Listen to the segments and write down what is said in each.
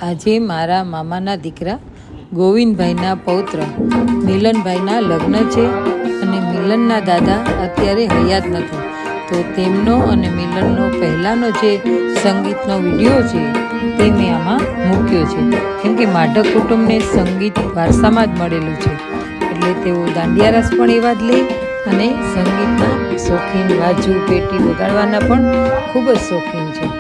આજે મારા મામાના દીકરા ગોવિંદભાઈના પૌત્ર મિલનભાઈના લગ્ન છે અને મિલનના દાદા અત્યારે હયાત નથી, તો તેમનો અને મિલનનો પહેલાંનો જે સંગીતનો વિડીયો છે તે મેં આમાં મૂક્યો છે, કેમ કે માઢક કુટુંબને સંગીત વારસામાં જ મળેલું છે, એટલે તેઓ દાંડિયા રાસ પણ એવા જ લે અને સંગીતના શોખીન, વાજુ પેટી વગાડવાના પણ ખૂબ જ શોખીન છે.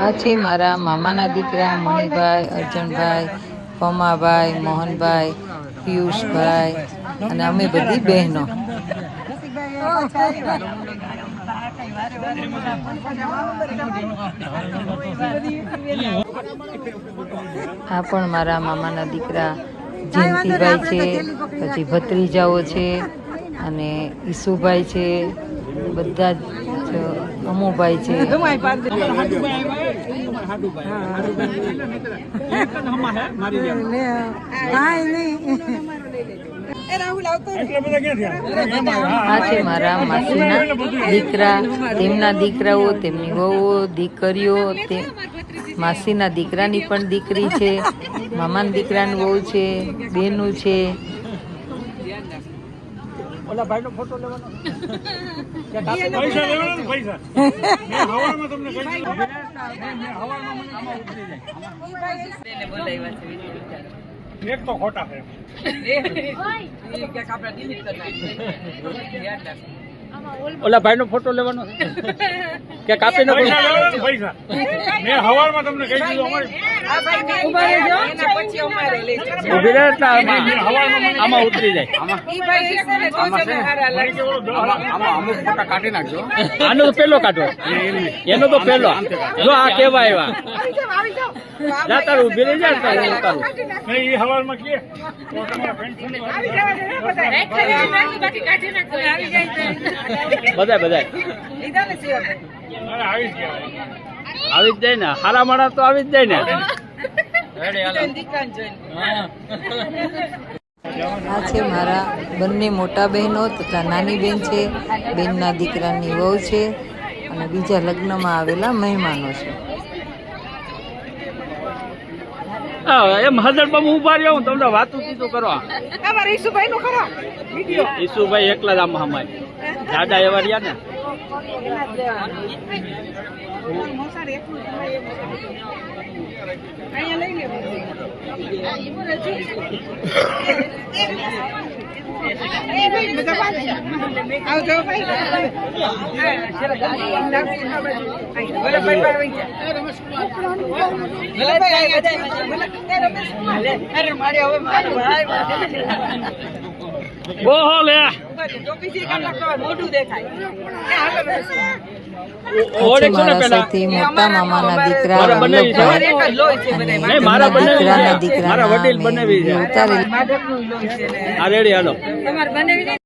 આ છે મારા મામાના દીકરા મણિભાઈ, અર્જુનભાઈ, પમાભાઈ, મોહનભાઈ, પિયુષભાઈ અને અમે બધી બહેનો. આ પણ મારા મામાના દીકરા જયંતિભાઈ છે, પછી ભત્રીજાઓ છે અને ઈસુભાઈ છે, બધા જ અમુભાઈ છે. આ છે મારા માસીના દીકરા, તેમના દીકરાઓ, તેમની વહુઓ, દીકરીઓ, માસીના દીકરાની પણ દીકરી છે, મામાના દીકરાની વહુ છે, બેનું છે. ઓલા ભાઈનો ફોટો લેવાનો પૈસા લેવાનો પૈસા મે હવારમાં તમને કહી દીધું મે હવારમાં મને આમાં ઉતરી જાય એને બોલાવ્યા છે એક તો ખોટા છે એ કે આપણે ડિલીટ કરી નાખી ઓલા ભાઈનો ફોટો લેવાનો કે કાપીને પૈસા મે હવારમાં તમને કહી દીધું અમારે આ ભાઈ ઉભા રહેજો એના પછી અમારે લઈ જજો ઉભી રહે એટલે આમાં ઉતરી જાય આમાં ઈ ભાઈ છે જોજો ને હારા લાગે આમાં અમુક ફોટા કાઢી નાખજો આનો તો પહેલો કાઢો એનો તો પહેલો જો આ કેવા આવ્યા આવી જાવ જા તાર ઉભી રહી જા તાર ઉતારો મે ઈ હવારમાં કે તો તમારા ફ્રેન્ડ આવી જવા દે બધા એક કરી નાખી બાકી કાઢી નાખો આવી જાય બધા લીધા ને સેવા અરે આવી જ જાય ને હારા માણા તો આવી જ જાય ને રેડી હાલો દુકાન જોઈને. આ છે મારા બંને મોટા બહેનો તથા નાની બેન છે, બેનના દીકરાની વહુ છે અને બીજા લગ્નમાં આવેલા મહેમાનો છે. એમ હજર બાબુ ઉભા રહ્યો હું તમને વાતું કીધું કરવા અમારે ઈસુભાઈ નો ખરો વિડિયો ઈસુભાઈ એકલા જ આમ હમાય દાદા એવા રહ્યા ને ઓહો લે મોઢું દેખાય મારા સૌથી મોટા મામાના દીકરા વલ્લભભાઈ અને મારા દીકરાના વડીલ બનાવી ઉતારેલી. આ રેડી હાલો તમારે બનાવી